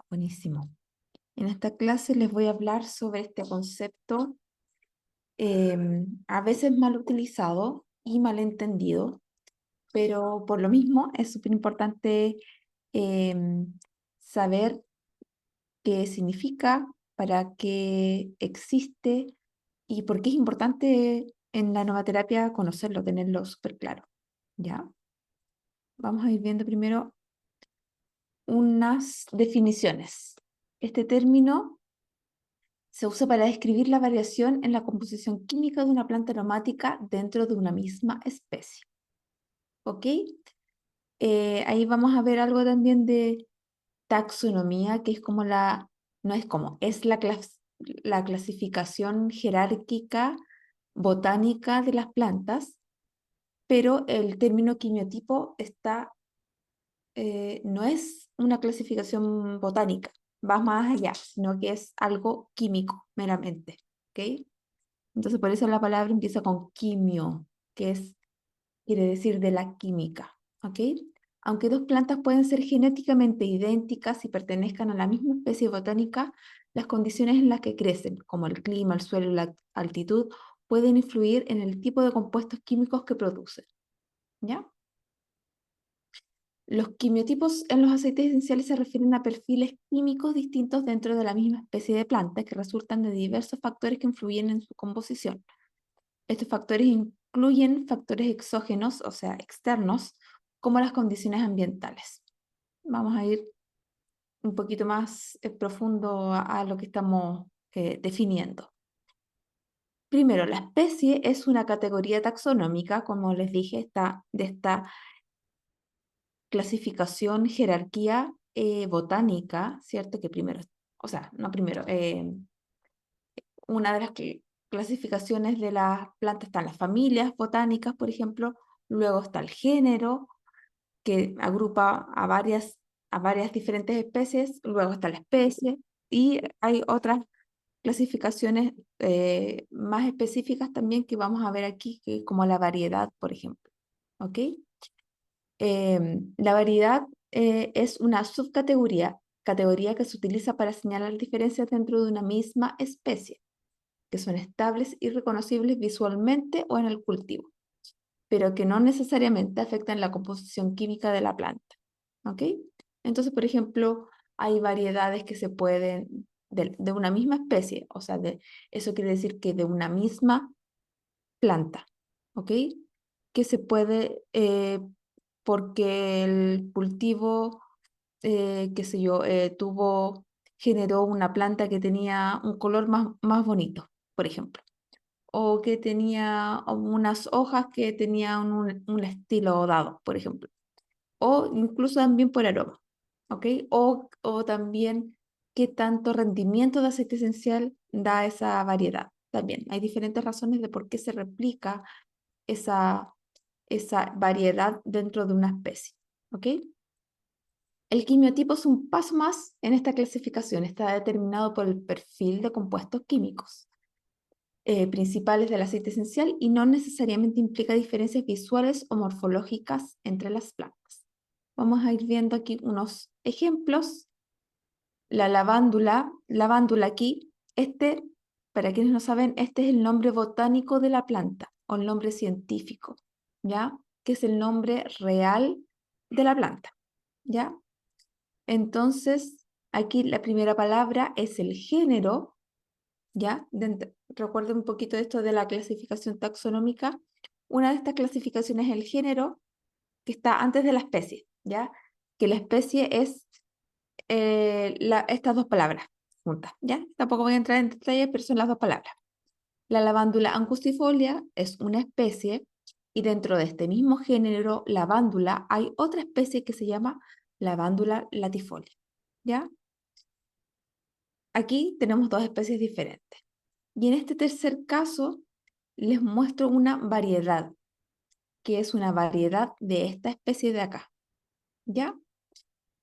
Buenísimo. En esta clase les voy a hablar sobre este concepto a veces mal utilizado y mal entendido, pero por lo mismo es súper importante saber qué significa, para qué existe y por qué es importante en la novaterapia conocerlo, tenerlo súper claro. ¿Ya? Vamos a ir viendo primero unas definiciones. Este término se usa para describir la variación en la composición química de una planta aromática dentro de una misma especie. ¿Ok? Ahí vamos a ver algo también de taxonomía, que es como no es como, es la clasificación jerárquica botánica de las plantas, pero el término quimiotipo no es una clasificación botánica, va más allá, sino que es algo químico meramente. ¿Ok? Entonces, por eso la palabra empieza con quimio, quiere decir de la química, ¿ok? Aunque dos plantas pueden ser genéticamente idénticas y pertenezcan a la misma especie botánica, las condiciones en las que crecen, como el clima, el suelo y la altitud, pueden influir en el tipo de compuestos químicos que producen, ¿ya? Los quimiotipos en los aceites esenciales se refieren a perfiles químicos distintos dentro de la misma especie de planta que resultan de diversos factores que influyen en su composición. Estos factores incluyen factores exógenos, o sea, externos, como las condiciones ambientales. Vamos a ir un poquito más profundo a lo que estamos definiendo. Primero, la especie es una categoría taxonómica, como les dije, de esta clasificación, jerarquía botánica, ¿cierto? Que primero, o sea, no primero, una de las clasificaciones de las plantas están las familias botánicas, por ejemplo, luego está el género, que agrupa a varias diferentes especies, luego está la especie, y hay otras clasificaciones más específicas también que vamos a ver aquí, que como la variedad, por ejemplo. ¿Ok? La variedad es una categoría que se utiliza para señalar diferencias dentro de una misma especie, que son estables y reconocibles visualmente o en el cultivo, pero que no necesariamente afectan la composición química de la planta. ¿Ok? Entonces, por ejemplo, hay variedades que se pueden, de una misma especie, o sea, eso quiere decir que de una misma planta, ¿ok? Que se puede, porque el cultivo, qué sé yo, generó una planta que tenía un color más bonito, por ejemplo, o que tenía unas hojas que tenían un estilo dado, por ejemplo, o incluso también por aroma, ¿ok? O también qué tanto rendimiento de aceite esencial da esa variedad. También hay diferentes razones de por qué se replica esa, esa variedad dentro de una especie, ¿ok? El quimiotipo es un paso más en esta clasificación. Está determinado por el perfil de compuestos químicos principales del aceite esencial y no necesariamente implica diferencias visuales o morfológicas entre las plantas. Vamos a ir viendo aquí unos ejemplos. La lavándula aquí, para quienes no saben, este es el nombre botánico de la planta o el nombre científico, ¿ya? Que es el nombre real de la planta, ¿ya? Entonces, aquí la primera palabra es el género, ¿ya? Recuerden un poquito esto de la clasificación taxonómica. Una de estas clasificaciones es el género, que está antes de la especie, ¿ya? Que la especie es estas dos palabras juntas, ¿ya? Tampoco voy a entrar en detalles, pero son las dos palabras. La lavándula angustifolia es una especie y dentro de este mismo género, lavándula, hay otra especie que se llama lavándula latifolia, ¿ya? Aquí tenemos dos especies diferentes. Y en este tercer caso, les muestro una variedad, que es una variedad de esta especie de acá, ¿ya?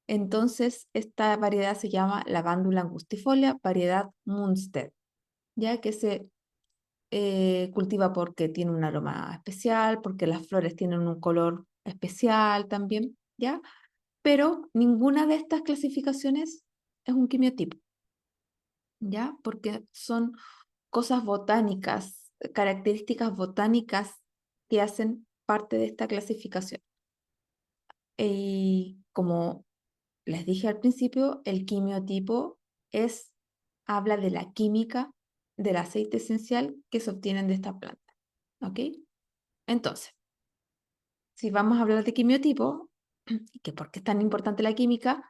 Entonces, esta variedad se llama lavándula angustifolia, variedad Munstead, ya que se cultiva porque tiene un aroma especial, porque las flores tienen un color especial también, ¿ya? Pero ninguna de estas clasificaciones es un quimiotipo, ¿ya? Porque son cosas botánicas, características botánicas que hacen parte de esta clasificación. Y como les dije al principio, el quimiotipo habla de la química del aceite esencial que se obtienen de esta planta. ¿Ok? Entonces, si vamos a hablar de quimiotipo, y que por qué es tan importante la química,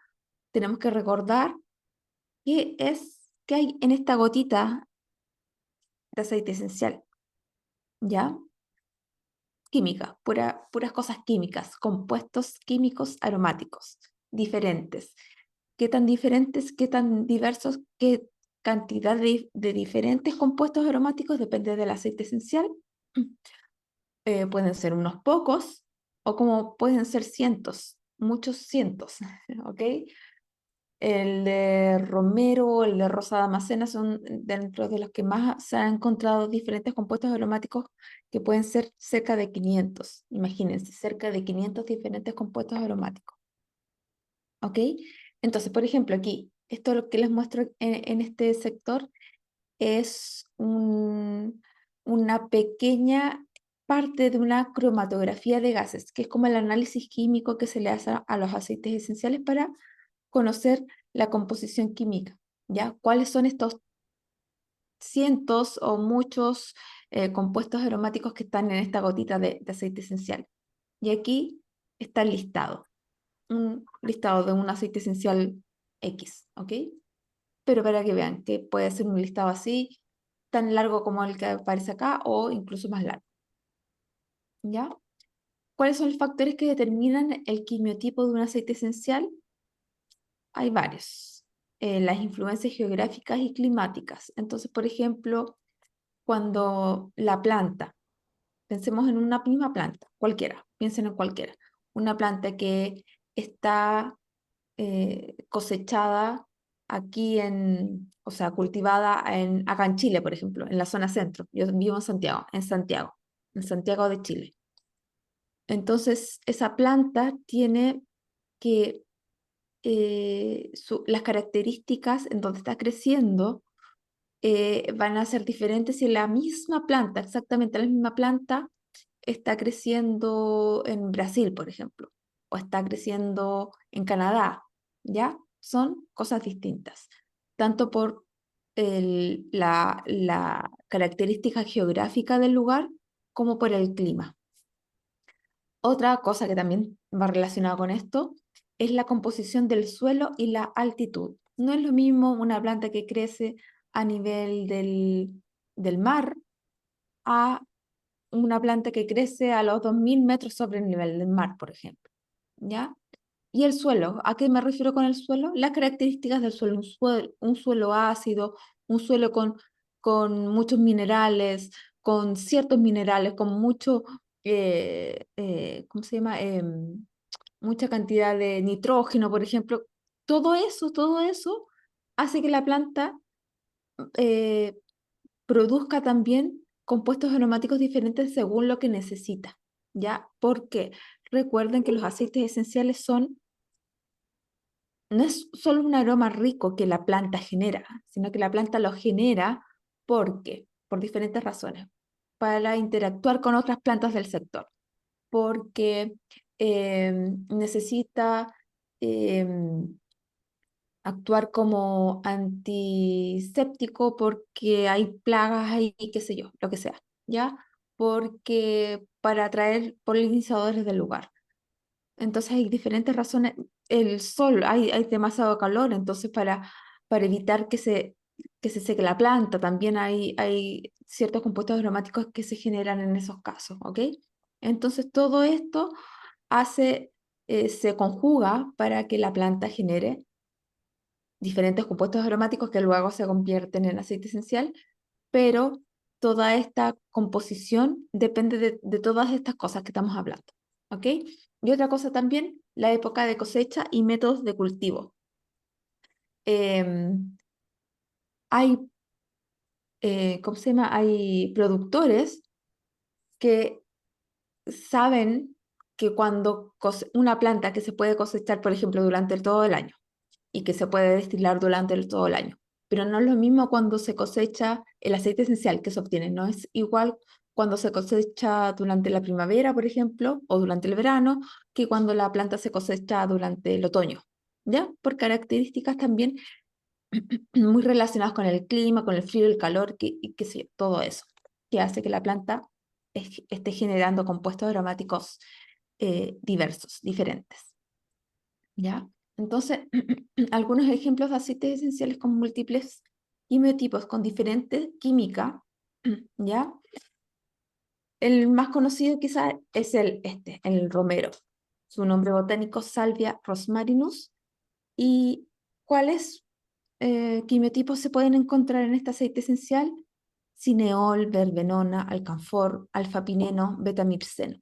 tenemos que recordar qué hay en esta gotita de aceite esencial. ¿Ya? Química, puras cosas químicas, compuestos químicos aromáticos, diferentes. ¿Qué tan diferentes, qué tan diversos, qué cantidad de diferentes compuestos aromáticos depende del aceite esencial? Pueden ser unos pocos o como pueden ser cientos, muchos cientos, ¿ok? El de romero, el de rosa damascena son dentro de los que más se han encontrado diferentes compuestos aromáticos que pueden ser cerca de 500. Imagínense, cerca de 500 diferentes compuestos aromáticos. ¿Ok? Entonces, por ejemplo, aquí, esto lo que les muestro en este sector es una pequeña parte de una cromatografía de gases, que es como el análisis químico que se le hace a los aceites esenciales para conocer la composición química, ¿ya? ¿Cuáles son estos cientos o muchos compuestos aromáticos que están en esta gotita de aceite esencial? Y aquí está el listado, un listado de un aceite esencial X, ¿ok? Pero para que vean que puede ser un listado así, tan largo como el que aparece acá o incluso más largo, ¿ya? ¿Cuáles son los factores que determinan el quimiotipo de un aceite esencial? Hay varios. Las influencias geográficas y climáticas. Entonces, por ejemplo, cuando la planta, pensemos en una misma planta, cualquiera, piensen en cualquiera, una planta que está cosechada aquí o sea, cultivada acá en Chile, por ejemplo, en la zona centro. Yo vivo en Santiago de Chile. Entonces, esa planta tiene que las características en donde está creciendo van a ser diferentes si la misma planta, exactamente la misma planta, está creciendo en Brasil, por ejemplo, o está creciendo en Canadá, ¿ya? Son cosas distintas, tanto por la característica geográfica del lugar como por el clima. Otra cosa que también va relacionada con esto es la composición del suelo y la altitud. No es lo mismo una planta que crece a nivel del mar a una planta que crece a los 2000 metros sobre el nivel del mar, por ejemplo. ¿Ya? Y el suelo, ¿a qué me refiero con el suelo? Las características del suelo, un suelo ácido, un suelo con muchos minerales, con ciertos minerales, con mucho, ¿cómo se llama? Mucha cantidad de nitrógeno, por ejemplo. Todo eso hace que la planta eh, produzca también compuestos aromáticos diferentes según lo que necesita, ¿ya? Porque recuerden que los aceites esenciales no es solo un aroma rico que la planta genera, sino que la planta lo genera por diferentes razones, para interactuar con otras plantas del sector, porque necesita actuar como antiséptico porque hay plagas ahí, qué sé yo, lo que sea, ¿ya? Porque para atraer polinizadores del lugar. Entonces hay diferentes razones. El sol, hay demasiado calor, entonces para evitar que se seque la planta, también hay ciertos compuestos aromáticos que se generan en esos casos, ¿ok? Entonces todo esto se conjuga para que la planta genere diferentes compuestos aromáticos que luego se convierten en aceite esencial, pero toda esta composición depende de todas estas cosas que estamos hablando, ¿ok? Y otra cosa también, la época de cosecha y métodos de cultivo. Em, hay, ¿Cómo se llama? Hay productores que saben que cuando una planta que se puede cosechar, por ejemplo, durante todo el año, y que se puede destilar durante todo el año. Pero no es lo mismo cuando se cosecha el aceite esencial que se obtiene. No es igual cuando se cosecha durante la primavera, por ejemplo, o durante el verano, que cuando la planta se cosecha durante el otoño, ¿ya? Por características también muy relacionadas con el clima, con el frío, el calor, y qué sé yo, todo eso, que hace que la planta esté generando compuestos aromáticos diversos, diferentes, ¿ya? Entonces, algunos ejemplos de aceites esenciales con múltiples quimiotipos con diferente química, ¿ya? El más conocido quizás es el romero. Su nombre botánico Salvia rosmarinus. ¿Y cuáles quimiotipos se pueden encontrar en este aceite esencial? Cineol, verbenona, alcanfor, alfapineno, betamirceno.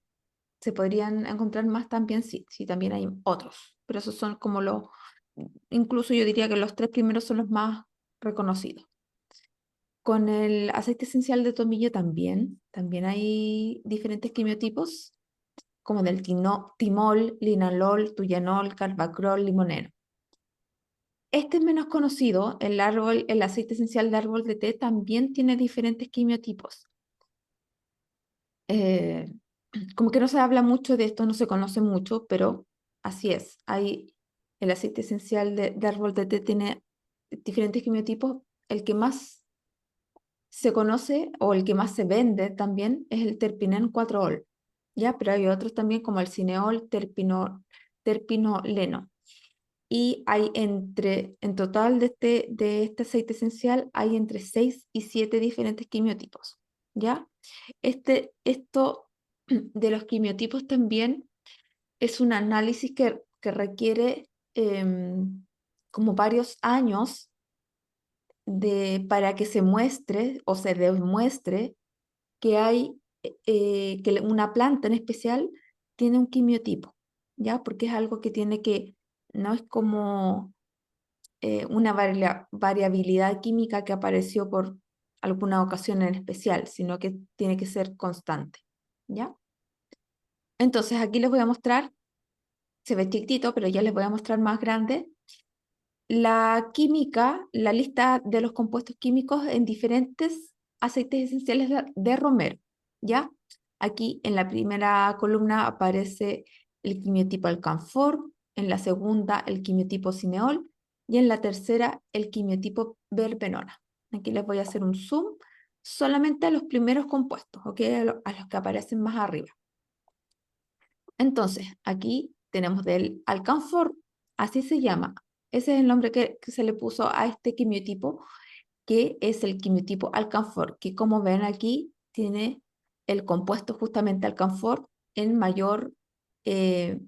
Se podrían encontrar más también, sí, sí, también hay otros, pero esos son como incluso yo diría que los tres primeros son los más reconocidos. Con el aceite esencial de tomillo también hay diferentes quimiotipos, como del timol, linalol, tuyanol, carbacrol, limoneno. Este es menos conocido, el aceite esencial de árbol de té también tiene diferentes quimiotipos. Eh, Como que no se habla mucho de esto, no se conoce mucho, pero así es. El aceite esencial de árbol de té tiene diferentes quimiotipos. El que más se conoce o el que más se vende también es el terpinen 4-ol, ¿ya? Pero hay otros también como el cineol, terpinoleno. Y en total de este aceite esencial, hay entre 6 y 7 diferentes quimiotipos, ¿ya? Esto de los quimiotipos también es un análisis que requiere como varios años para que se muestre o se demuestre que que una planta en especial tiene un quimiotipo, ¿ya? Porque es algo que no es como una variabilidad química que apareció por alguna ocasión en especial, sino que tiene que ser constante, ¿ya? Entonces aquí les voy a mostrar, se ve chiquitito, pero ya les voy a mostrar más grande, la química, la lista de los compuestos químicos en diferentes aceites esenciales de romero, ¿ya? Aquí en la primera columna aparece el quimiotipo alcanfor, en la segunda el quimiotipo cineol y en la tercera el quimiotipo verbenona. Aquí les voy a hacer un zoom solamente a los primeros compuestos, ¿ok? A los que aparecen más arriba. Entonces, aquí tenemos del alcanfor, así se llama. Ese es el nombre que se le puso a este quimiotipo, que es el quimiotipo alcanfor, que como ven aquí tiene el compuesto justamente alcanfor en mayor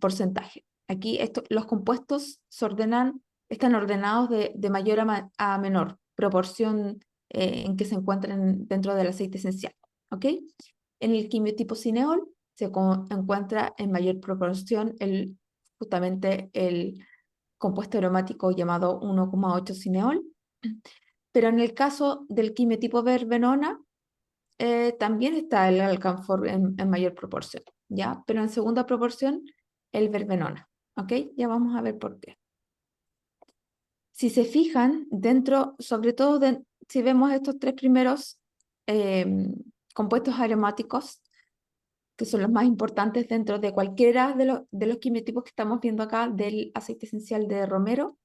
porcentaje. Aquí los compuestos están ordenados de mayor a menor proporción en que se encuentran dentro del aceite esencial. ¿Ok? En el quimiotipo cineol se encuentra en mayor proporción justamente el compuesto aromático llamado 1,8 cineol, pero en el caso del quimiotipo verbenona también está el alcanfor en mayor proporción, ¿ya? Pero en segunda proporción el verbenona, ¿ok? Ya vamos a ver por qué. Si se fijan, sobre todo si vemos estos tres primeros compuestos aromáticos, que son los más importantes dentro de cualquiera de los quimiotipos que estamos viendo acá del aceite esencial de romero,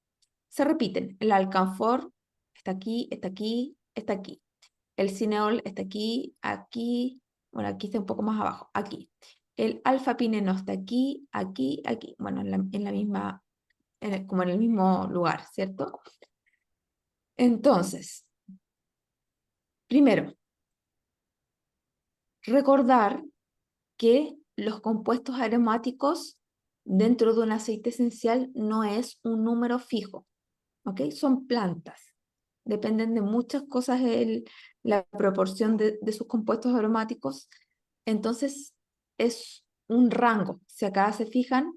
se repiten. El alcanfor está aquí, está aquí, está aquí. El cineol está aquí, aquí, bueno, aquí está un poco más abajo, aquí. El alfa-pineno está aquí, aquí, aquí, bueno, en la misma, como en el mismo lugar, ¿cierto? Entonces, primero, recordar que los compuestos aromáticos dentro de un aceite esencial no es un número fijo, ¿ok? Son plantas. Dependen de muchas cosas la proporción de sus compuestos aromáticos. Entonces, es un rango. Si acá se fijan,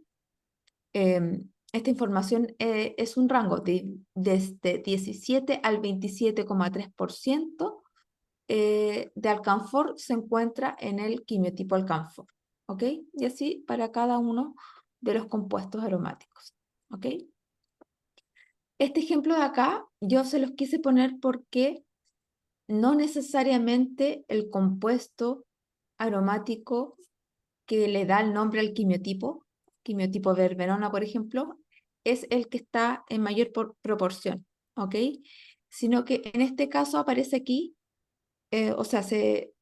esta información es un rango desde 17 al 27,3% de alcanfor se encuentra en el quimiotipo alcanfor, ¿ok? Y así para cada uno de los compuestos aromáticos, ¿ok? Este ejemplo de acá yo se los quise poner porque no necesariamente el compuesto aromático que le da el nombre al quimiotipo verbenona, por ejemplo, es el que está en mayor proporción, ¿ok? Sino que en este caso aparece aquí, o sea, se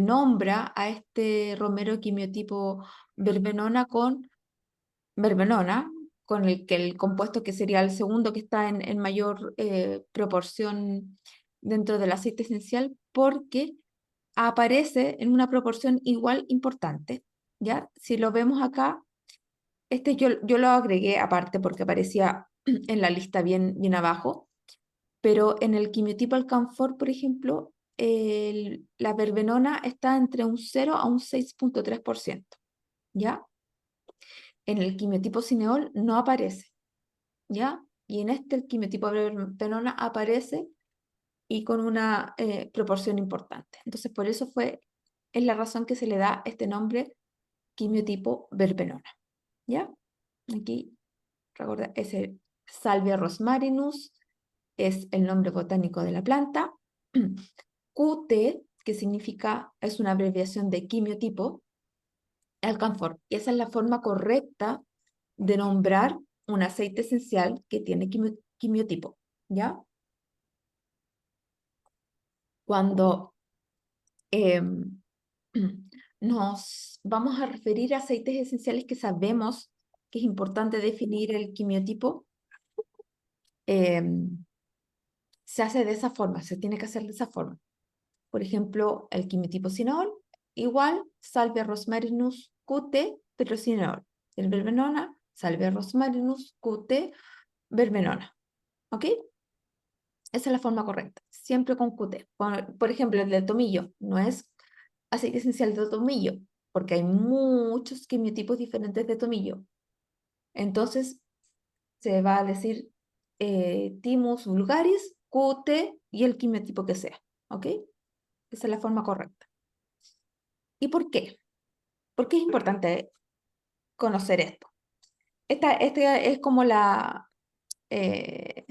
nombra a este romero quimiotipo verbenona verbenona, con el que el compuesto que sería el segundo que está en mayor proporción dentro del aceite esencial, porque aparece en una proporción igual importante, ¿ya? Si lo vemos acá, este yo lo agregué aparte porque aparecía en la lista bien abajo, pero en el quimiotipo alcanfor, por ejemplo, la verbenona está entre un 0 a un 6,3%, ¿ya? En el quimiotipo cineol no aparece, ¿ya? Y en este el quimiotipo verbenona aparece y con una proporción importante. Entonces, por eso es la razón que se le da este nombre quimiotipo verbenona, ¿ya? Aquí, recuerda, es el Salvia rosmarinus, es el nombre botánico de la planta. QT, que significa, es una abreviación de quimiotipo, alcanfor. Y esa es la forma correcta de nombrar un aceite esencial que tiene quimiotipo, ¿ya? Cuando em, nos vamos a referir a aceites esenciales que sabemos que es importante definir el quimiotipo, em, se hace de esa forma, se tiene que hacer de esa forma. Por ejemplo, el quimiotipo cineol, igual, Salvia rosmarinus QT petrocineol. El verbenona, Salvia rosmarinus QT verbenona. ¿Ok? Esa es la forma correcta, siempre con QT. Por ejemplo, el del tomillo no es aceite esencial de tomillo, porque hay muchos quimiotipos diferentes de tomillo. Entonces, se va a decir Thymus vulgaris, QT y el quimiotipo que sea. ¿Ok? Esa es la forma correcta. ¿Y por qué? ¿Por qué es importante conocer esto? Esta es como eh,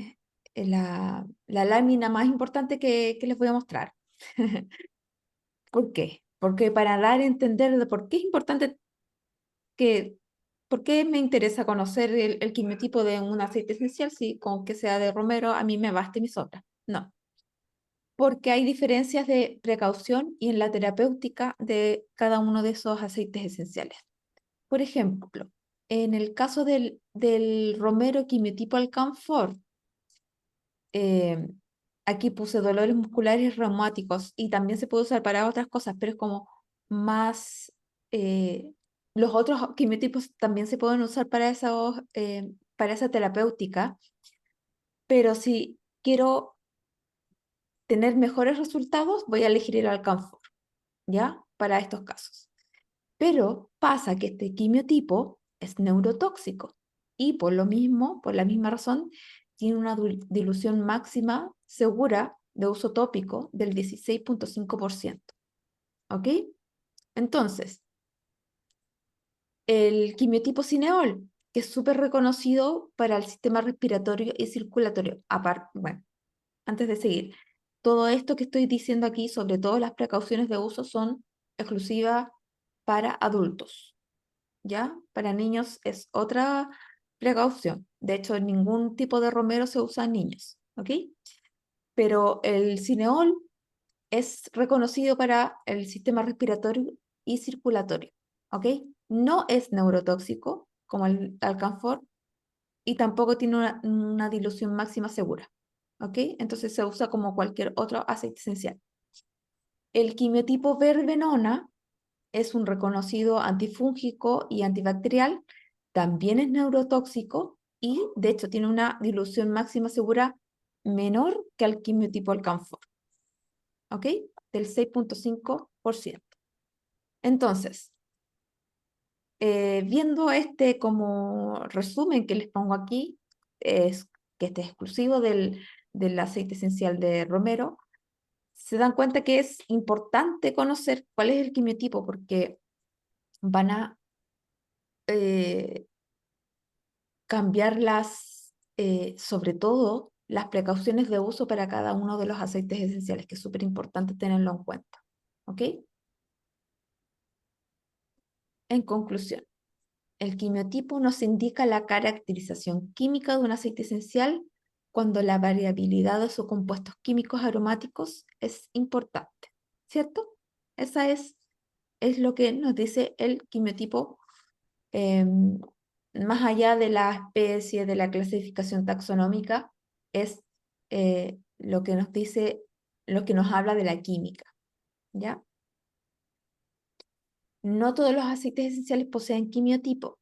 la lámina más importante que les voy a mostrar. ¿Por qué? Porque para dar a entender de por qué es importante que, por qué me interesa conocer el quimiotipo de un aceite esencial, si con que sea de romero a mí me basta y me sobra. No, porque hay diferencias de precaución y en la terapéutica de cada uno de esos aceites esenciales. Por ejemplo, en el caso del romero quimiotipo alcanfor, eh, aquí puse dolores musculares reumáticos y también se puede usar para otras cosas, pero es como más, eh, los otros quimiotipos también se pueden usar para esa terapéutica, pero si quiero tener mejores resultados, voy a elegir el alcanfor, ¿ya? Para estos casos. Pero pasa que este quimiotipo es neurotóxico y por lo mismo, por la misma razón, tiene una dilución máxima segura de uso tópico del 16,5%. ¿Ok? Entonces, el quimiotipo cineol, que es súper reconocido para el sistema respiratorio y circulatorio. Aparte, bueno, antes de seguir, todo esto que estoy diciendo aquí, sobre todo las precauciones de uso, son exclusivas para adultos. ¿Ya? Para niños es otra precaución. De hecho, ningún tipo de romero se usa en niños, ¿ok? Pero el cineol es reconocido para el sistema respiratorio y circulatorio, ¿ok? No es neurotóxico como el alcanfor y tampoco tiene una dilución máxima segura, ¿ok? Entonces se usa como cualquier otro aceite esencial. El quimiotipo verbenona es un reconocido antifúngico y antibacterial, también es neurotóxico y de hecho tiene una dilución máxima segura menor que el quimiotipo alcanfor, ¿ok? Del 6,5%. Entonces, viendo este como resumen que les pongo aquí, es que este es exclusivo del aceite esencial de romero, se dan cuenta que es importante conocer cuál es el quimiotipo porque van a eh, cambiar sobre todo las precauciones de uso para cada uno de los aceites esenciales, que es súper importante tenerlo en cuenta. ¿Ok? En conclusión, el quimiotipo nos indica la caracterización química de un aceite esencial cuando la variabilidad de sus compuestos químicos aromáticos es importante, ¿cierto? Esa es lo que nos dice el quimiotipo, em, más allá de la especie, de la clasificación taxonómica, es lo que nos dice, lo que nos habla de la química, ¿ya? No todos los aceites esenciales poseen quimiotipo.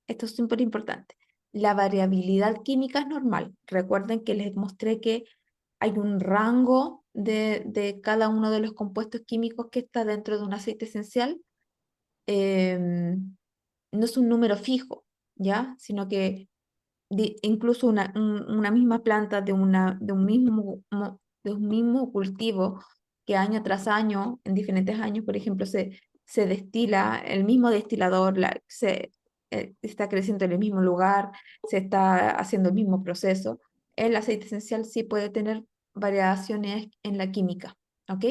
Esto es súper importante. La variabilidad química es normal. Recuerden que les mostré que hay un rango de cada uno de los compuestos químicos que está dentro de un aceite esencial. Em, no es un número fijo, ¿ya? Sino que incluso una misma planta de un mismo cultivo que año tras año, en diferentes años, por ejemplo, se destila, el mismo destilador está creciendo en el mismo lugar, se está haciendo el mismo proceso. El aceite esencial sí puede tener variaciones en la química, ¿ok?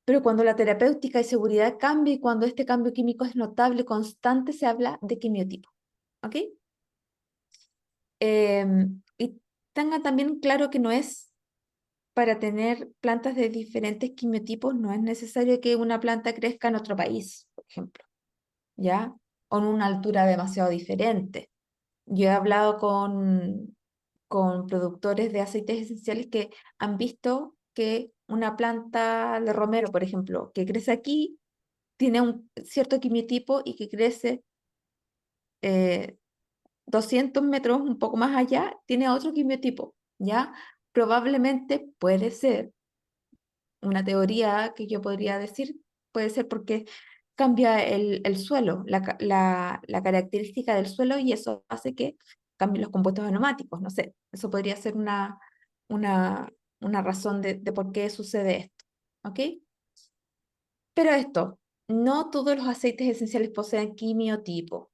Pero cuando la terapéutica y seguridad cambia y cuando este cambio químico es notable y constante, se habla de quimiotipo, ¿ok? Y tengan también claro que no es para tener plantas de diferentes quimiotipos, no es necesario que una planta crezca en otro país, por ejemplo, ¿ya? O en una altura demasiado diferente. Yo he hablado con productores de aceites esenciales que han visto que una planta de romero, por ejemplo, que crece aquí, tiene un cierto quimiotipo y que crece eh, 200 metros un poco más allá, tiene otro quimiotipo, ¿ya? Probablemente puede ser una teoría que yo podría decir, puede ser porque cambia el suelo, la característica del suelo y eso hace que cambien los compuestos aromáticos, no sé, eso podría ser una, una razón de por qué sucede esto, ¿ok? Pero esto, no todos los aceites esenciales poseen quimiotipo,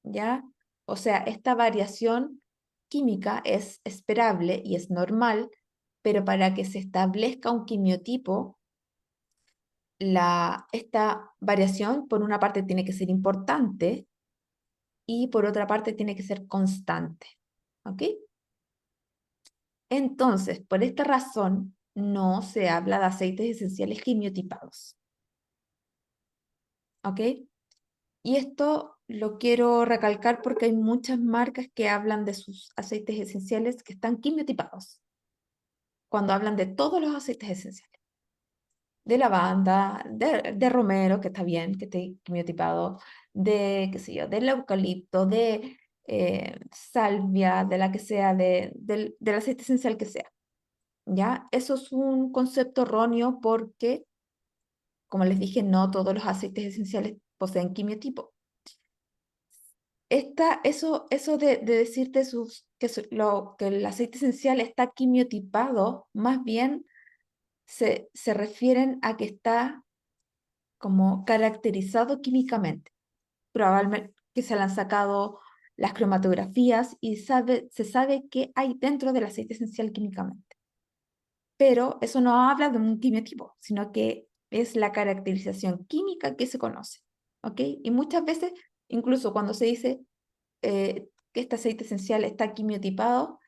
¿ya? O sea, esta variación química es esperable y es normal, pero para que se establezca un quimiotipo, esta variación, por una parte, tiene que ser importante y por otra parte, tiene que ser constante. ¿Ok? Entonces, por esta razón, no se habla de aceites esenciales quimiotipados. ¿Ok? Y esto lo quiero recalcar porque hay muchas marcas que hablan de sus aceites esenciales que están quimiotipados, cuando hablan de todos los aceites esenciales. De lavanda, de romero, que está bien, que esté quimiotipado, de, qué sé yo, del eucalipto, de salvia, de la que sea, del aceite esencial que sea. ¿Ya? Eso es un concepto erróneo porque, como les dije, no todos los aceites esenciales poseen quimiotipo. Eso de decirte que el aceite esencial está quimiotipado, más bien se refieren a que está como caracterizado químicamente. Probablemente que se le han sacado las cromatografías y se sabe qué hay dentro del aceite esencial químicamente. Pero eso no habla de un quimiotipo, sino que es la caracterización química que se conoce. ¿Ok? Y muchas veces, incluso cuando se dice que este aceite esencial está quimiotipado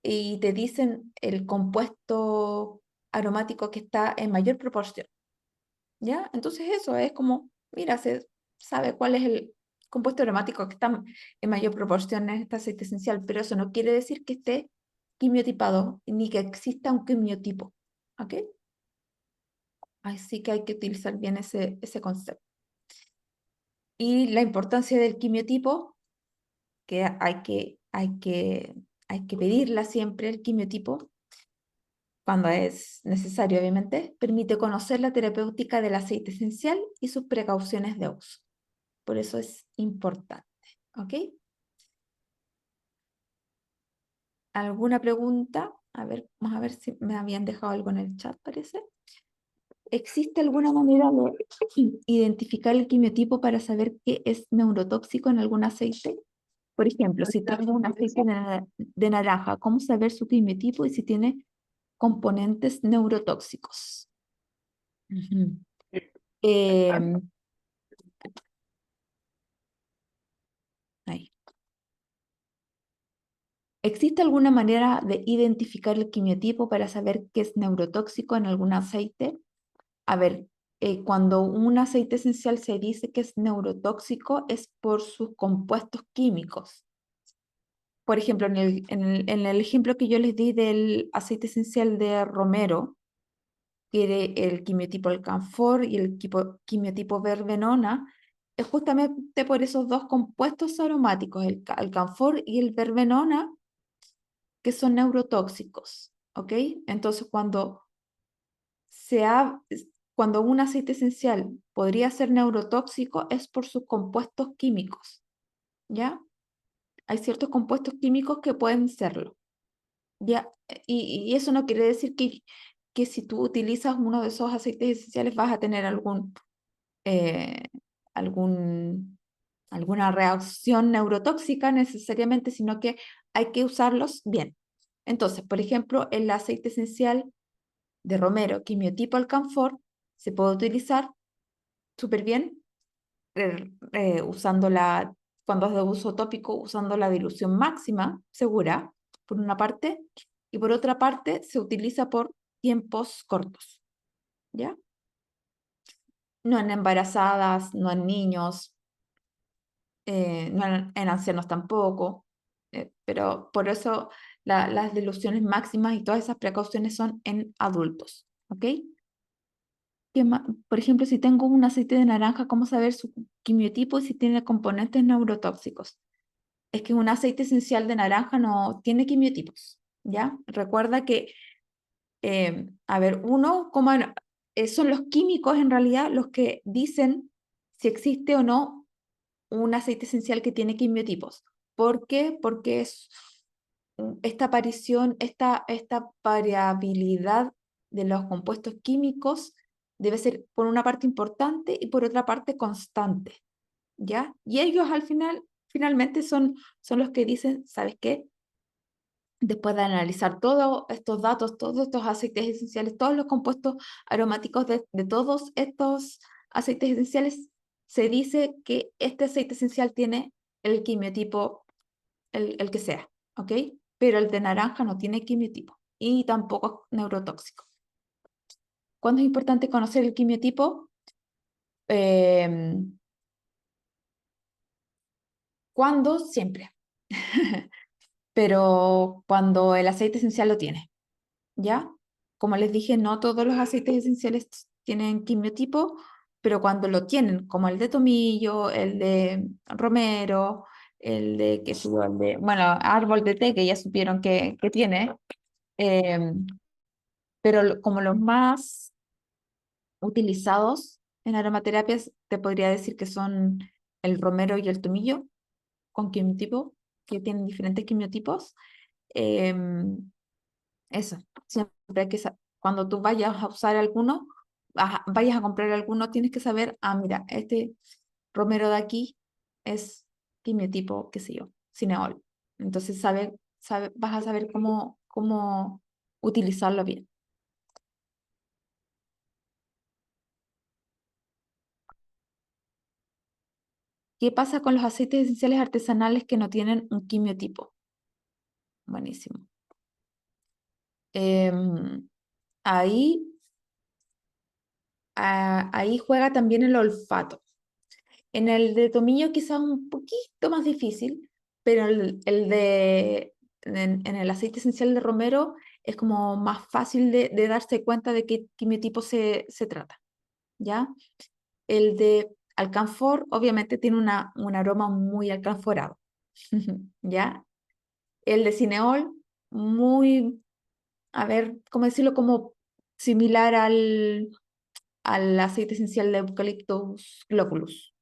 y te dicen el compuesto aromático que está en mayor proporción. ¿Ya? Entonces eso es como, mira, se sabe cuál es el compuesto aromático que está en mayor proporción en este aceite esencial, pero eso no quiere decir que esté quimiotipado ni que exista un quimiotipo. ¿Ok? Así que hay que utilizar bien ese concepto. Y la importancia del quimiotipo, que hay que pedirla siempre, el quimiotipo, cuando es necesario, obviamente, permite conocer la terapéutica del aceite esencial y sus precauciones de uso. Por eso es importante. ¿Ok? ¿Alguna pregunta? A ver, vamos a ver si me habían dejado algo en el chat, parece. ¿Existe alguna manera de identificar el quimiotipo para saber qué es neurotóxico en algún aceite? Por ejemplo, si tengo un aceite de naranja, ¿cómo saber su quimiotipo y si tiene componentes neurotóxicos? Ujú. Em, ahí. ¿Existe alguna manera de identificar el quimiotipo para saber qué es neurotóxico en algún aceite? A ver, cuando un aceite esencial se dice que es neurotóxico es por sus compuestos químicos. Por ejemplo, en el ejemplo que yo les di del aceite esencial de romero, que era el quimiotipo alcanfor y el quimiotipo verbenona, es justamente por esos dos compuestos aromáticos, el alcanfor y el verbenona, que son neurotóxicos, ¿ok? Entonces, se ha, cuando un aceite esencial podría ser neurotóxico es por sus compuestos químicos, ¿ya? Hay ciertos compuestos químicos que pueden serlo, ¿ya? Y eso no quiere decir que si tú utilizas uno de esos aceites esenciales vas a tener eh, algún, alguna reacción neurotóxica necesariamente, sino que hay que usarlos bien. Entonces, por ejemplo, el aceite esencial de romero, quimiotipo alcanfor, se puede utilizar súper bien usando cuando es de uso tópico, usando la dilución máxima segura, por una parte, y por otra parte se utiliza por tiempos cortos, ¿ya? No en embarazadas, no en niños, no en ancianos tampoco, pero por eso las diluciones máximas y todas esas precauciones son en adultos, ¿ok? Por ejemplo, si tengo un aceite de naranja, ¿cómo saber su quimiotipo y si tiene componentes neurotóxicos? Es que un aceite esencial de naranja no tiene quimiotipos, ¿ya? Recuerda que, a ver, son los químicos en realidad los que dicen si existe o no un aceite esencial que tiene quimiotipos. ¿Por qué? Porque esta aparición, esta variabilidad de los compuestos químicos debe ser por una parte importante y por otra parte constante, ¿ya? Y ellos finalmente son los que dicen, ¿sabes qué? Después de analizar todos estos datos, todos estos aceites esenciales, todos los compuestos aromáticos de todos estos aceites esenciales, se dice que este aceite esencial tiene el quimiotipo, el que sea, ¿ok? Pero el de naranja no tiene quimiotipo y tampoco es neurotóxico. ¿Cuándo es importante conocer el quimiotipo? ¿Cuándo? Siempre. Pero cuando el aceite esencial lo tiene, ¿ya? Como les dije, no todos los aceites esenciales tienen quimiotipo, pero cuando lo tienen, como el de tomillo, el de romero, el de, qué sé yo, bueno, árbol de té, que ya supieron que tiene, eh, pero como los más utilizados en aromaterapias, te podría decir que son el romero y el tomillo, con quimiotipo, que tienen diferentes quimiotipos. Em, Eso, siempre hay que cuando tú vayas a usar alguno, vayas a comprar alguno, tienes que saber, mira, este romero de aquí es quimiotipo, qué sé yo, cineol. Entonces vas a saber cómo utilizarlo bien. ¿Qué pasa con los aceites esenciales artesanales que no tienen un quimiotipo? Buenísimo. Em, ahí, ahí juega también el olfato. En el de tomillo quizás un poquito más difícil, pero en el aceite esencial de romero es como más fácil de darse cuenta de qué quimiotipo se trata, ¿ya? El de alcanfor obviamente tiene un aroma muy alcanforado, ¿ya? El de cineol, muy, a ver, ¿cómo decirlo? Como similar al aceite esencial de Eucalyptus globulus.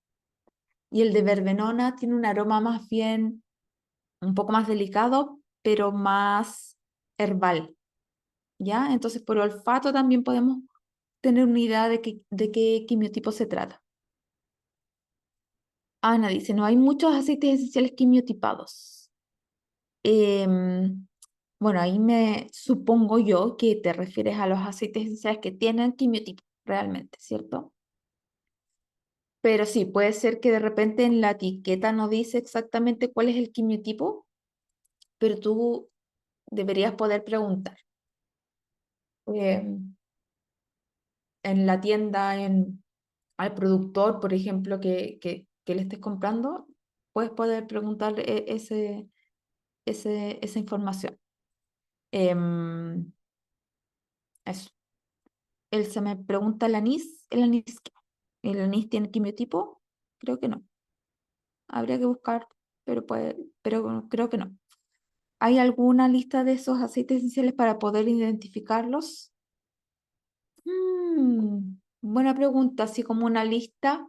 Y el de verbenona tiene un aroma más bien un poco más delicado, pero más herbal, ¿ya? Entonces, por olfato también podemos tener una idea de qué quimiotipo se trata. Ana dice, no hay muchos aceites esenciales quimiotipados. Em, bueno, ahí me supongo yo que te refieres a los aceites esenciales que tienen quimiotipo, realmente, ¿cierto? Pero sí, puede ser que de repente en la etiqueta no dice exactamente cuál es el quimiotipo, pero tú deberías poder preguntar. Em, en la tienda, al productor, por ejemplo, que le estés comprando, puedes poder preguntar esa información. Em, eso. Él se me pregunta ¿el anís qué? ¿El anís tiene quimiotipo? Creo que no. Habría que buscar, pero creo que no. ¿Hay alguna lista de esos aceites esenciales para poder identificarlos? Buena pregunta, así como una lista.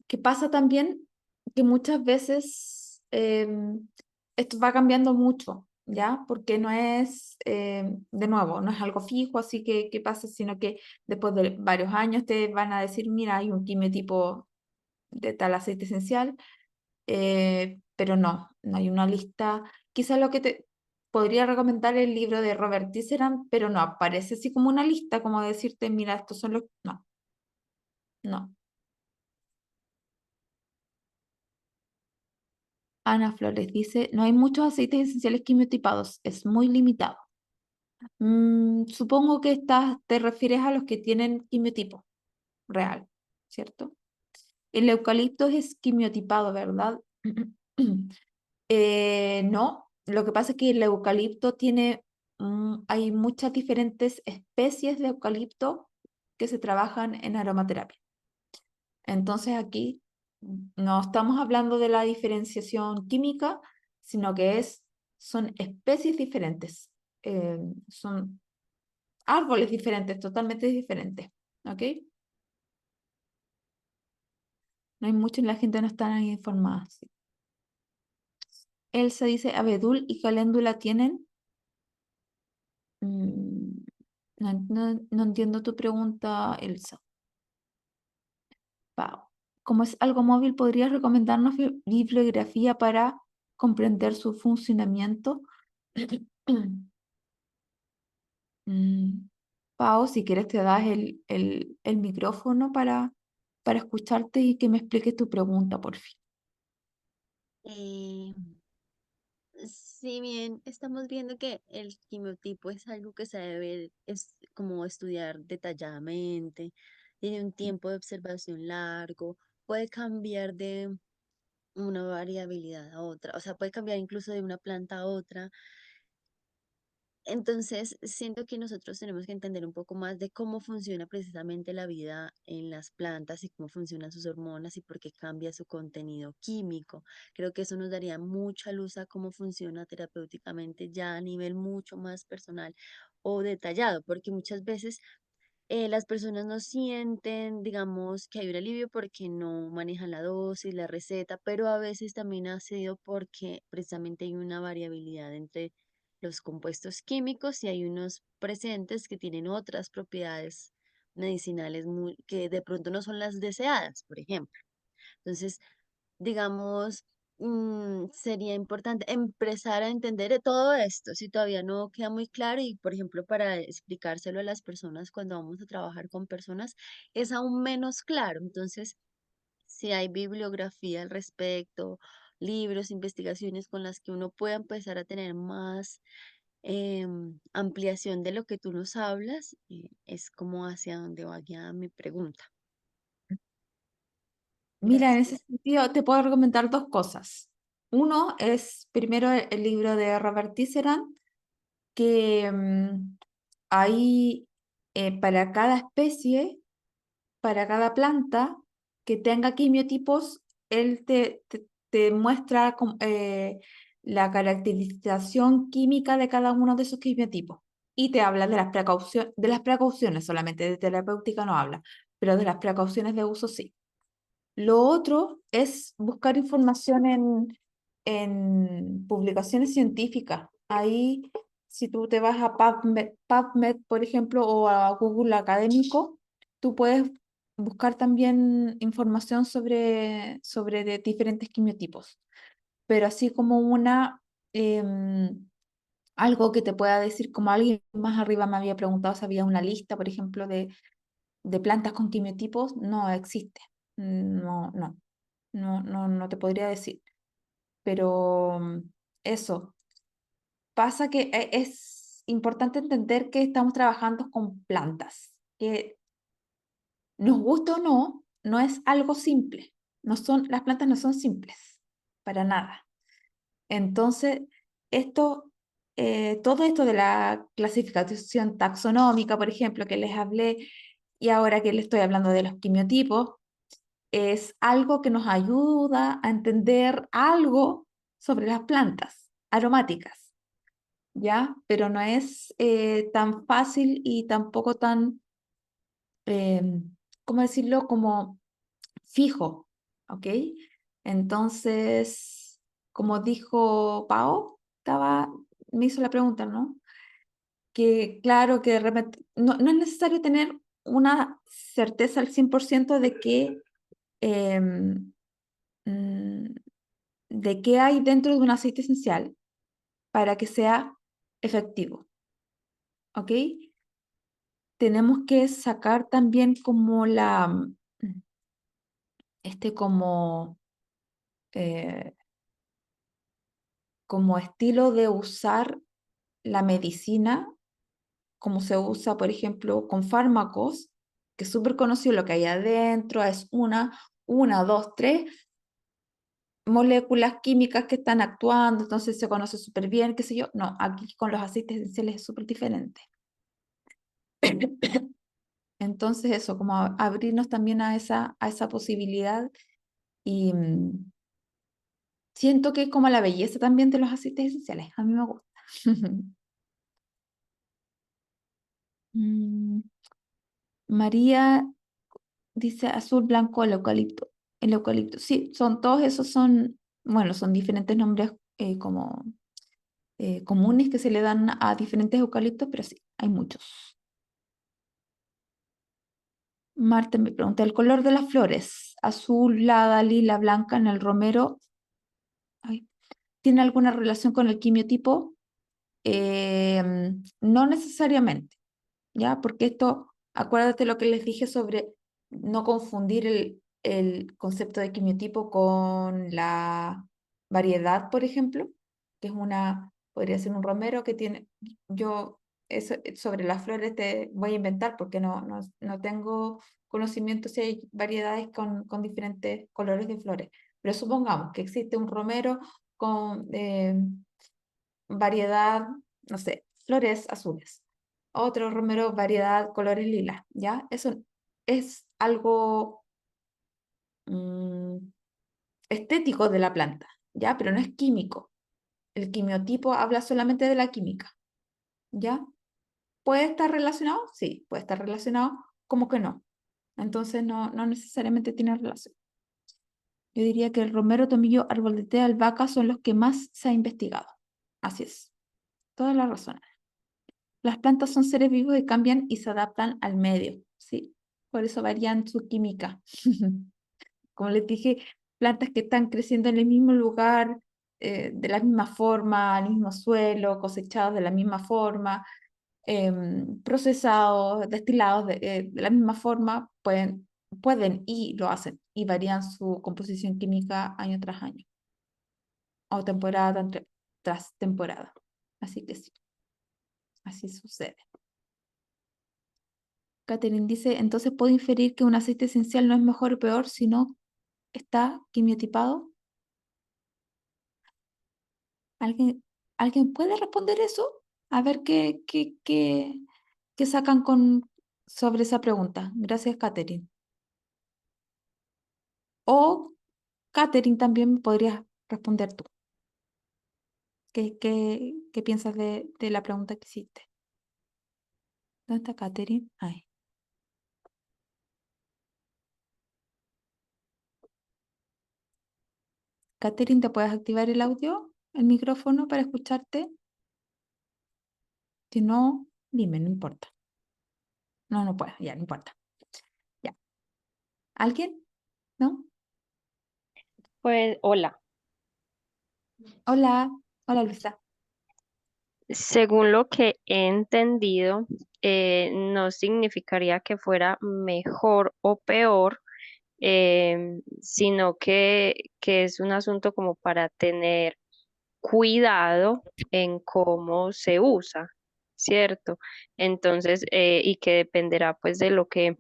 Que pasa también que muchas veces esto va cambiando mucho, ¿ya? Porque no es, de nuevo, no es algo fijo, así que pasa, sino que después de varios años te van a decir, mira, hay un quimiotipo de tal aceite esencial, pero no hay una lista. Quizás lo que te podría recomendar el libro de Robert Tisserand, pero no aparece así como una lista, como decirte, mira, estos son los... No, no. Ana Flores dice, no hay muchos aceites esenciales quimiotipados, es muy limitado. Supongo que te refieres a los que tienen quimiotipo real, ¿cierto? El eucalipto es quimiotipado, ¿verdad? No, lo que pasa es que el eucalipto hay muchas diferentes especies de eucalipto que se trabajan en aromaterapia. Entonces aquí no estamos hablando de la diferenciación química, sino que son especies diferentes, son árboles diferentes, totalmente diferentes, ¿ok? No hay mucho y la gente no está informada. Sí. Elsa dice, abedul y caléndula tienen... Mm, no entiendo tu pregunta, Elsa. Pau. Como es algo móvil, ¿podrías recomendarnos bibliografía para comprender su funcionamiento? Mm, Pau, si quieres te das el micrófono para escucharte y que me expliques tu pregunta, por fin. Eh, si bien estamos viendo que el quimiotipo es algo que se debe como estudiar detalladamente, tiene un tiempo de observación largo, puede cambiar de una variabilidad a otra, o sea, puede cambiar incluso de una planta a otra. Entonces, siento que nosotros tenemos que entender un poco más de cómo funciona precisamente la vida en las plantas y cómo funcionan sus hormonas y por qué cambia su contenido químico. Creo que eso nos daría mucha luz a cómo funciona terapéuticamente ya a nivel mucho más personal o detallado, porque muchas veces las personas no sienten, digamos, que hay un alivio porque no manejan la dosis, la receta, pero a veces también ha sido porque precisamente hay una variabilidad entre los compuestos químicos y hay unos presentes que tienen otras propiedades medicinales que de pronto no son las deseadas, por ejemplo. Entonces, digamos, sería importante empezar a entender todo esto, si todavía no queda muy claro y, por ejemplo, para explicárselo a las personas cuando vamos a trabajar con personas, es aún menos claro. Entonces, si hay bibliografía al respecto, libros, investigaciones con las que uno pueda empezar a tener más ampliación de lo que tú nos hablas, es como hacia donde va guiada mi pregunta. Mira, en ese Gracias. sentido te puedo recomendar dos cosas. Uno es primero el libro de Robert Tisserand, que hay para cada especie, para cada planta que tenga quimiotipos, él te muestra la caracterización química de cada uno de esos quimiotipos y te habla de las precauciones solamente, de terapéutica no habla, pero de las precauciones de uso sí. Lo otro es buscar información en publicaciones científicas. Ahí, si tú te vas a PubMed, por ejemplo, o a Google Académico, tú puedes buscar también información sobre de diferentes quimiotipos, pero así como algo que te pueda decir, como alguien más arriba me había preguntado si había una lista, por ejemplo, de plantas con quimiotipos, no existe. No, no, no te podría decir. Pero eso, pasa que es importante entender que estamos trabajando con plantas, que nos gusta o no, no es algo simple. Las plantas no son simples, para nada. Entonces, esto, todo esto de la clasificación taxonómica, por ejemplo, que les hablé, y ahora que les estoy hablando de los quimiotipos, es algo que nos ayuda a entender algo sobre las plantas aromáticas, ¿ya? Pero no es tan fácil y tampoco tan, eh, ¿cómo decirlo? Como fijo, ¿ok? Entonces, como dijo Pau, me hizo la pregunta, ¿no? Que claro que de repente no es necesario tener una certeza al 100% em, mm, de qué hay dentro de un aceite esencial para que sea efectivo, ¿ok? Tenemos que sacar también como como, eh, como estilo de usar la medicina, como se usa, por ejemplo, con fármacos, que es súper conocido lo que hay adentro, es una, dos, tres moléculas químicas que están actuando, entonces se conoce súper bien, qué sé yo. No, aquí con los aceites esenciales es súper diferente. Entonces eso, como abrirnos también a esa posibilidad y siento que es como la belleza también de los aceites esenciales, a mí me gusta. Mm, María dice azul, blanco, el eucalipto. El eucalipto, sí, todos esos bueno, son diferentes nombres como comunes que se le dan a diferentes eucaliptos, pero sí, hay muchos. Marta me pregunta, ¿el color de las flores? Azul, lila, blanca en el romero. Ay, ¿tiene alguna relación con el quimiotipo? No necesariamente, ¿ya? Porque acuérdate lo que les dije sobre no confundir el concepto de quimiotipo con la variedad, por ejemplo, que podría ser un romero que tiene, sobre las flores te voy a inventar porque no tengo conocimiento si hay variedades con diferentes colores de flores, pero supongamos que existe un romero con variedad, no sé, flores azules. Otro romero, variedad, colores lilas, ¿ya? Eso es algo mm, estético de la planta, ¿ya? Pero no es químico. El quimiotipo habla solamente de la química, ¿ya? ¿Puede estar relacionado? Sí, puede estar relacionado, como que no. Entonces no necesariamente tiene relación. Yo diría que el romero, tomillo, árbol de té, albahaca son los que más se ha investigado. Así es, toda la razón. Las plantas son seres vivos que cambian y se adaptan al medio, ¿sí? Por eso varían su química. Como les dije, plantas que están creciendo en el mismo lugar, de la misma forma, al mismo suelo, cosechados de la misma forma, procesados, destilados de la misma forma, pueden y lo hacen, y varían su composición química año tras año, o temporada tras temporada. Así que sí, así sucede. Catherine dice, entonces puedo inferir que un aceite esencial no es mejor o peor, sino está quimiotipado. ¿Alguien, ¿alguien puede responder eso? A ver qué sacan sobre esa pregunta. Gracias, Catherine. O Catherine también me podrías responder tú. ¿Qué piensas de la pregunta que hiciste? ¿Dónde está Catherine? Ay. Catherine, ¿te puedes activar el audio, el micrófono para escucharte? Si no, dime, no importa. No puedo, ya, no importa. Ya. ¿Alguien? ¿No? Pues hola, Hola, hola Luisa. según lo que he entendido, no significaría que fuera mejor o peor, sino que es un asunto como para tener cuidado en cómo se usa, ¿cierto? Entonces, y que dependerá pues de lo que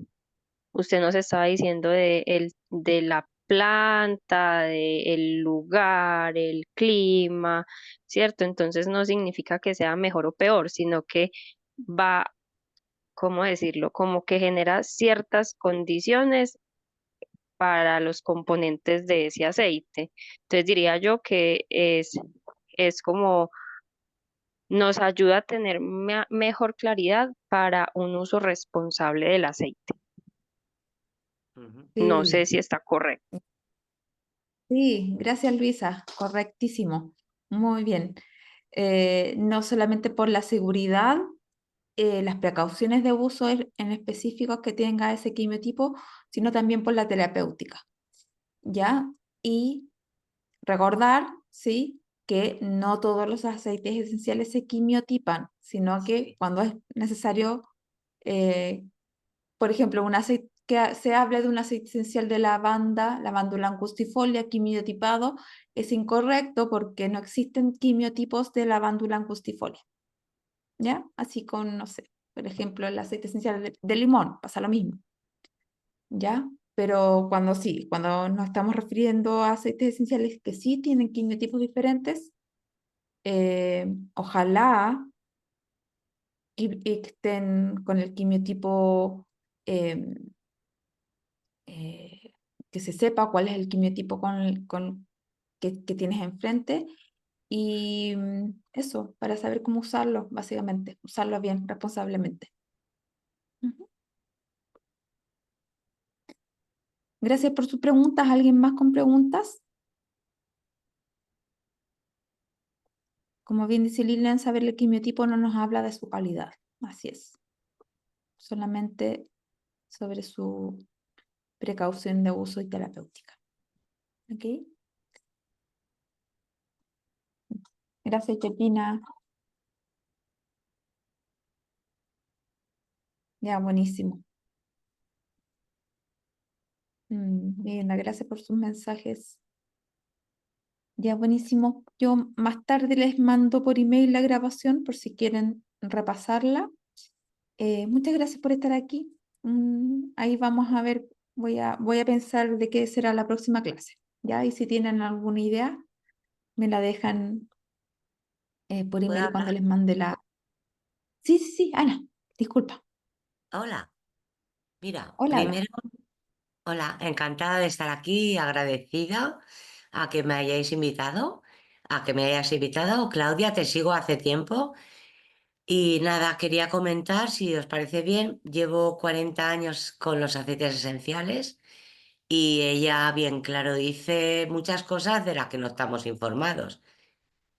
usted nos estaba diciendo de la planta, del lugar, el clima, ¿cierto? Entonces no significa que sea mejor o peor, sino que va, ¿cómo decirlo? Como que genera ciertas condiciones para los componentes de ese aceite. Entonces diría yo que es como nos ayuda a tener mejor claridad para un uso responsable del aceite. Ujú. No sé Sí, si está correcto. sí, gracias Luisa, correctísimo. Muy bien. No solamente por la seguridad, las precauciones de uso en específico que tenga ese quimiotipo, sino también por la terapéutica, ¿ya? Y recordar, ¿sí? Que no todos los aceites esenciales se quimiotipan, sino que Sí. cuando es necesario, eh, por ejemplo, un aceite se habla de un aceite esencial de lavanda, lavandula angustifolia quimiotipado, es incorrecto porque no existen quimiotipos de lavandula angustifolia, ¿ya? Así con, no sé, por ejemplo, el aceite esencial de limón, pasa lo mismo, ¿ya? Pero cuando sí, cuando nos estamos refiriendo a aceites esenciales que sí tienen quimiotipos diferentes, ojalá y que estén con el quimiotipo, em, eh, que se sepa cuál es el quimiotipo que tienes enfrente y eso, para saber cómo usarlo, básicamente, usarlo bien, responsablemente. Ujú. Gracias por sus preguntas. ¿Alguien más con preguntas? Como bien dice Lilian, saber el quimiotipo no nos habla de su calidad. Así es. Solamente sobre su precaución de uso y terapéutica. ¿Ok? Gracias, Chepina. Ya, buenísimo. Bien, gracias por sus mensajes. Ya, buenísimo. Yo más tarde les mando por email la grabación por si quieren repasarla. Muchas gracias por estar aquí. Ahí vamos a ver, voy a pensar de qué será la próxima clase. ¿Ya? Y si tienen alguna idea, me la dejan por ¿Puedo email cuando hablar? les mande la... Sí, sí, sí, Ana, disculpa. Hola. Mira, Hola, hola. primero, hola, encantada de estar aquí, agradecida a que me hayáis invitado, a que me hayas invitado. Claudia, te sigo hace tiempo y nada, quería comentar, si os parece bien, llevo 40 años con los aceites esenciales y ella, bien claro, dice muchas cosas de las que no estamos informados.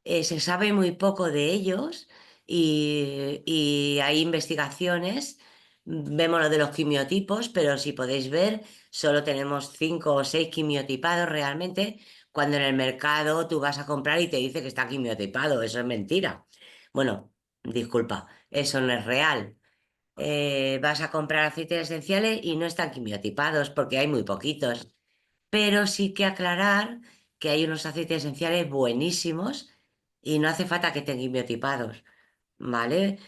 Se sabe muy poco de ellos y hay investigaciones. Vemos lo de los quimiotipos, pero si podéis ver, solo tenemos 5 o 6 quimiotipados realmente, cuando en el mercado tú vas a comprar y te dice que está quimiotipado. Eso es mentira. Bueno, disculpa, eso no es real. Vas a comprar aceites esenciales y no están quimiotipados porque hay muy poquitos. Pero sí que aclarar que hay unos aceites esenciales buenísimos y no hace falta que estén biotipados, ¿vale?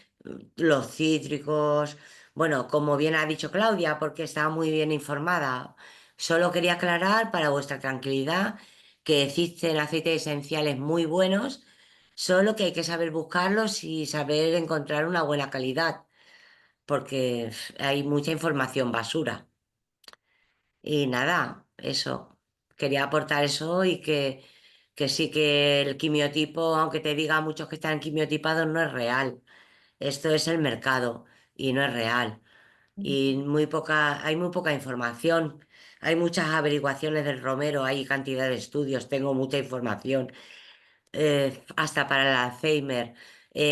Los cítricos, bueno, como bien ha dicho Claudia, porque estaba muy bien informada, solo quería aclarar para vuestra tranquilidad que existen aceites esenciales muy buenos, solo que hay que saber buscarlos y saber encontrar una buena calidad, porque hay mucha información basura. Y nada, eso. Quería aportar eso y que sí que el quimiotipo, aunque te diga muchos que están quimiotipados, no es real. Esto es el mercado y no es real. Y hay muy poca información. Hay muchas averiguaciones del Romero, hay cantidad de estudios, tengo mucha información. Hasta para el Alzheimer.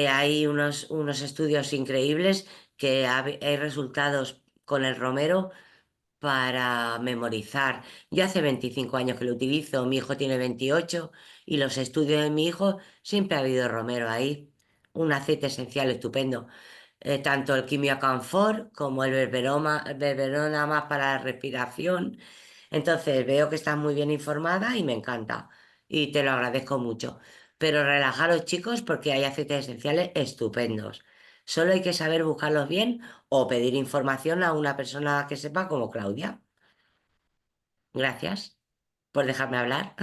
Hay unos estudios increíbles que hay resultados con el Romero para memorizar. Yo hace 25 años que lo utilizo, mi hijo tiene 28 y los estudios de mi hijo siempre ha habido romero ahí. Un aceite esencial estupendo. Tanto el Quimio Canfor como el berberona más para la respiración. Entonces veo que estás muy bien informada y me encanta. Y te lo agradezco mucho. Pero relajaros, chicos, porque hay aceites esenciales estupendos. Solo hay que saber buscarlos bien o pedir información a una persona que sepa como Claudia. Gracias por dejarme hablar.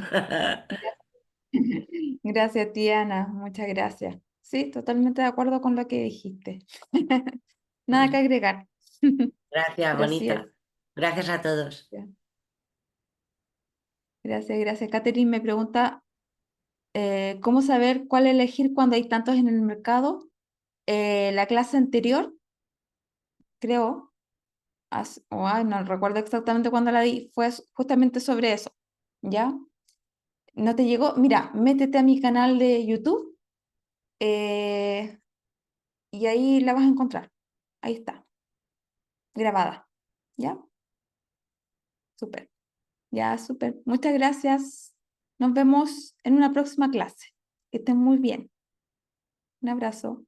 Gracias, Tiana, muchas gracias. Sí, totalmente de acuerdo con lo que dijiste. Nada que agregar, Gracias, pero así es. bonita. Gracias a todos. Gracias, gracias. Catherine me pregunta, ¿cómo saber cuál elegir cuando hay tantos en el mercado? La clase anterior, creo, no recuerdo exactamente cuándo la di, fue justamente sobre eso, ¿ya? ¿No te llegó? Mira, métete a mi canal de YouTube eh, y ahí la vas a encontrar. Ahí está, grabada, ¿ya? Súper, ya, súper. Muchas gracias. Nos vemos en una próxima clase. Que estén muy bien. Un abrazo.